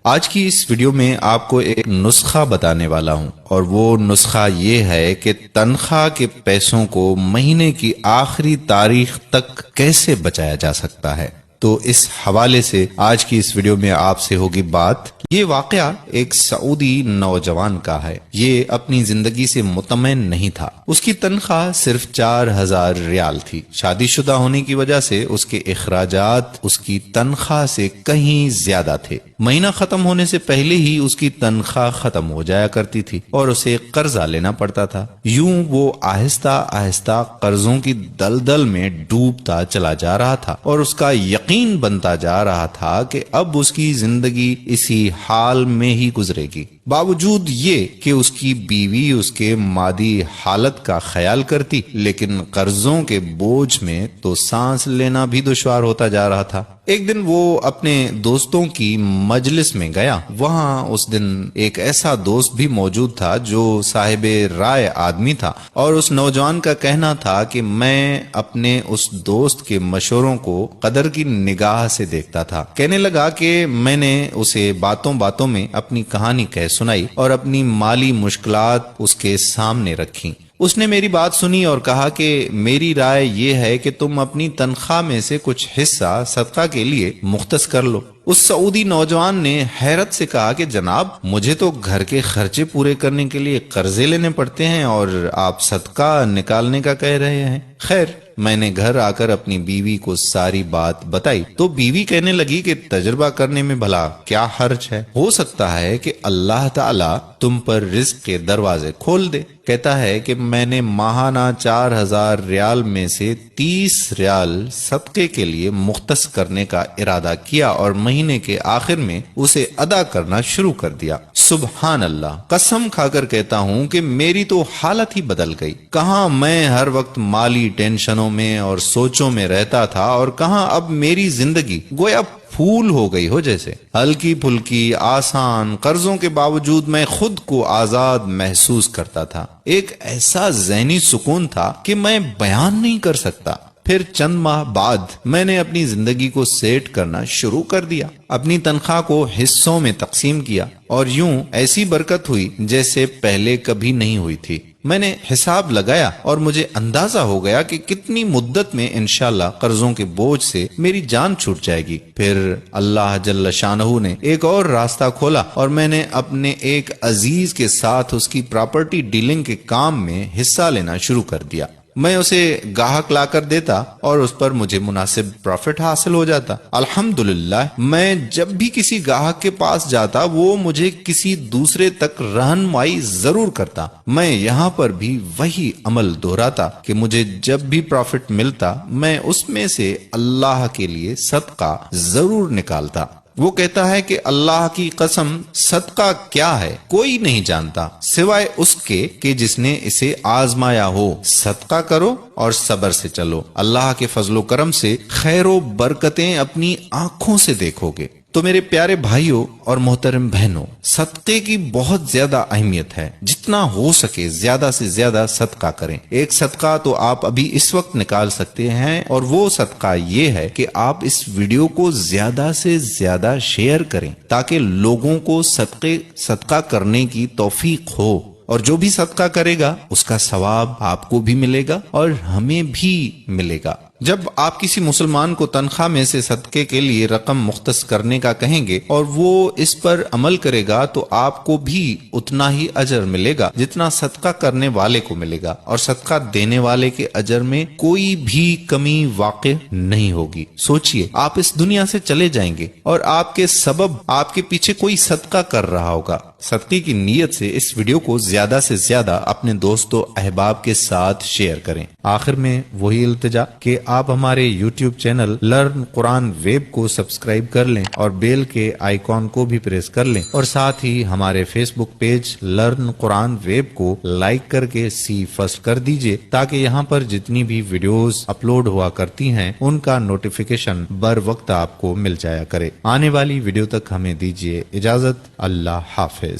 آج کی اس ویڈیو میں آپ کو ایک نسخہ بتانے والا ہوں، اور وہ نسخہ یہ ہے کہ تنخواہ کے پیسوں کو مہینے کی آخری تاریخ تک کیسے بچایا جا سکتا ہے۔ تو اس حوالے سے آج کی اس ویڈیو میں آپ سے ہوگی بات۔ یہ واقعہ ایک سعودی نوجوان کا ہے۔ یہ اپنی زندگی سے مطمئن نہیں تھا۔ اس کی تنخواہ صرف 4000 ریال تھی۔ شادی شدہ ہونے کی وجہ سے اس کے اخراجات اس کی تنخواہ سے کہیں زیادہ تھے۔ مہینہ ختم ہونے سے پہلے ہی اس کی تنخواہ ختم ہو جایا کرتی تھی اور اسے قرضہ لینا پڑتا تھا۔ یوں وہ آہستہ آہستہ قرضوں کی دلدل میں ڈوبتا چلا جا رہا تھا، اور اس کا یقین بنتا جا رہا تھا کہ اب اس کی زندگی اسی حال میں ہی گزرے گی۔ باوجود یہ کہ اس کی بیوی اس کے مادی حالت کا خیال کرتی، لیکن قرضوں کے بوجھ میں تو سانس لینا بھی دشوار ہوتا جا رہا تھا۔ ایک دن وہ اپنے دوستوں کی مجلس میں گیا۔ وہاں اس دن ایک ایسا دوست بھی موجود تھا جو صاحب رائے آدمی تھا، اور اس نوجوان کا کہنا تھا کہ میں اپنے اس دوست کے مشوروں کو قدر کی نگاہ سے دیکھتا تھا۔ کہنے لگا کہ میں نے اسے باتوں باتوں میں اپنی کہانی کہہ سنائی اور اپنی مالی مشکلات اس کے سامنے رکھیں۔ اس نے میری بات سنی اور کہا کہ میری رائے یہ ہے کہ تم اپنی تنخواہ میں سے کچھ حصہ صدقہ کے لیے مختص کر لو۔ اس سعودی نوجوان نے حیرت سے کہا کہ جناب، مجھے تو گھر کے خرچے پورے کرنے کے لیے قرضے لینے پڑتے ہیں اور آپ صدقہ نکالنے کا کہہ رہے ہیں۔ خیر، میں نے گھر آ کر اپنی بیوی کو ساری بات بتائی تو بیوی کہنے لگی کہ تجربہ کرنے میں بھلا کیا حرج ہے، ہو سکتا ہے کہ اللہ تعالیٰ تم پر رزق کے دروازے کھول دے۔ کہتا ہے کہ میں نے ماہانہ 4000 ریال میں سے 30 ریال صدقے کے لیے مختص کرنے کا ارادہ کیا اور مہینے کے آخر میں اسے ادا کرنا شروع کر دیا۔ سبحان اللہ، قسم کھا کر کہتا ہوں کہ میری تو حالت ہی بدل گئی۔ کہاں میں ہر وقت مالی ٹینشنوں میں اور سوچوں میں رہتا تھا، اور کہاں اب میری زندگی گویا پھول ہو گئی ہو جیسے، ہلکی پھلکی آسان، قرضوں کے باوجود میں خود کو آزاد محسوس کرتا تھا۔ ایک ایسا ذہنی سکون تھا کہ میں بیان نہیں کر سکتا۔ پھر چند ماہ بعد میں نے اپنی زندگی کو سیٹ کرنا شروع کر دیا، اپنی تنخواہ کو حصوں میں تقسیم کیا، اور یوں ایسی برکت ہوئی جیسے پہلے کبھی نہیں ہوئی تھی۔ میں نے حساب لگایا اور مجھے اندازہ ہو گیا کہ کتنی مدت میں انشاءاللہ قرضوں کے بوجھ سے میری جان چھوٹ جائے گی۔ پھر اللہ جل شانہ نے ایک اور راستہ کھولا، اور میں نے اپنے ایک عزیز کے ساتھ اس کی پراپرٹی ڈیلنگ کے کام میں حصہ لینا شروع کر دیا۔ میں اسے گاہک لا کر دیتا اور اس پر مجھے مناسب پروفٹ حاصل ہو جاتا۔ الحمدللہ، میں جب بھی کسی گاہک کے پاس جاتا وہ مجھے کسی دوسرے تک رہنمائی ضرور کرتا۔ میں یہاں پر بھی وہی عمل دہراتا کہ مجھے جب بھی پروفٹ ملتا میں اس میں سے اللہ کے لیے صدقہ ضرور نکالتا۔ وہ کہتا ہے کہ اللہ کی قسم، صدقہ کیا ہے کوئی نہیں جانتا سوائے اس کے کہ جس نے اسے آزمایا ہو۔ صدقہ کرو اور صبر سے چلو، اللہ کے فضل و کرم سے خیر و برکتیں اپنی آنکھوں سے دیکھو گے۔ تو میرے پیارے بھائیوں اور محترم بہنوں، صدقے کی بہت زیادہ اہمیت ہے۔ جتنا ہو سکے زیادہ سے زیادہ صدقہ کریں۔ ایک صدقہ تو آپ ابھی اس وقت نکال سکتے ہیں، اور وہ صدقہ یہ ہے کہ آپ اس ویڈیو کو زیادہ سے زیادہ شیئر کریں تاکہ لوگوں کو صدقہ کرنے کی توفیق ہو، اور جو بھی صدقہ کرے گا اس کا ثواب آپ کو بھی ملے گا اور ہمیں بھی ملے گا۔ جب آپ کسی مسلمان کو تنخواہ میں سے صدقے کے لیے رقم مختص کرنے کا کہیں گے اور وہ اس پر عمل کرے گا تو آپ کو بھی اتنا ہی اجر ملے گا جتنا صدقہ کرنے والے کو ملے گا، اور صدقہ دینے والے کے اجر میں کوئی بھی کمی واقع نہیں ہوگی۔ سوچئے، آپ اس دنیا سے چلے جائیں گے اور آپ کے سبب آپ کے پیچھے کوئی صدقہ کر رہا ہوگا۔ صدقے کی نیت سے اس ویڈیو کو زیادہ سے زیادہ اپنے دوست و احباب کے ساتھ شیئر کریں۔ آخر میں وہی التجا کہ آپ ہمارے یوٹیوب چینل لرن قرآن ویب کو سبسکرائب کر لیں اور بیل کے آئیکن کو بھی پریس کر لیں، اور ساتھ ہی ہمارے فیس بک پیج لرن قرآن ویب کو لائک کر کے سی فرسٹ کر دیجئے، تاکہ یہاں پر جتنی بھی ویڈیوز اپلوڈ ہوا کرتی ہیں ان کا نوٹیفیکیشن بر وقت آپ کو مل جایا کرے۔ آنے والی ویڈیو تک ہمیں دیجئے اجازت۔ اللہ حافظ۔